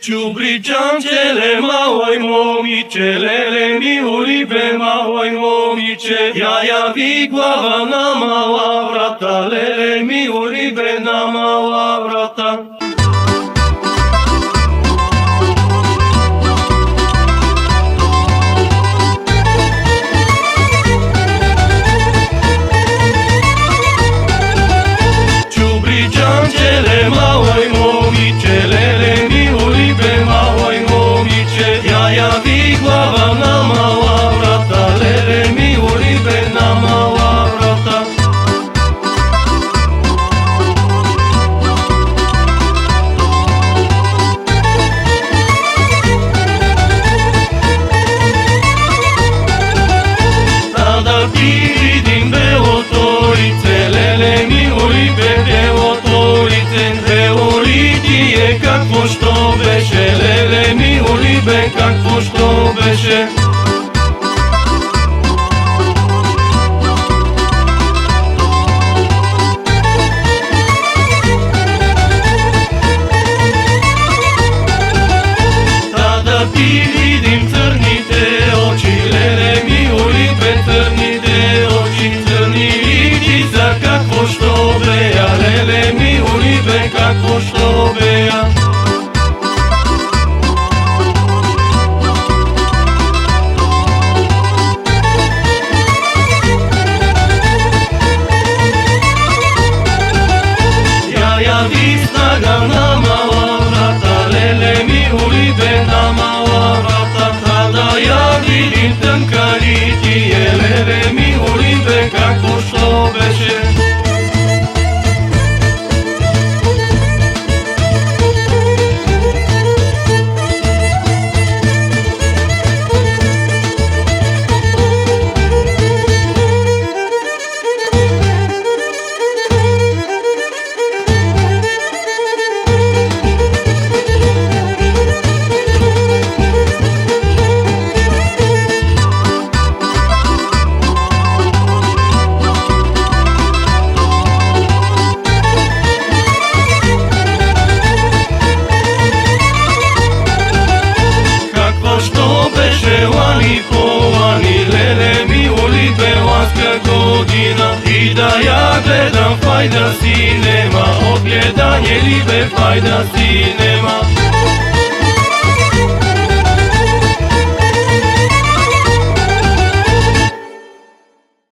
Ciubriciancele małoj momicelele mi ulibe małoj momice. Jaja wigława na mała wrata, lele mi ulibe na mała wrata. Ciubriciancele małoj momicelele mi ulibe małoj momice. Jaja wigława na mała wrata, lele mi ulibe na mała wrata. Tada piri din beotorice, lele mi ulibe beotorice. Beoritie как что беше, lele mi ulibe как что беше. Tada видим црните очи, леле ми уlibe црните очи. Црни личи за какво što бея, леле ми ulibe какво što бея. Jaja виснаga na mała wrata, lele mi ulibe na mała wrata. Tada ja vidim tânka litie, lele mi ulibe kako što беше. Lani po lani, lele mi ulibe lanska godina. I da ja gledam fajda sinema, od gledanje libe fajda sinema.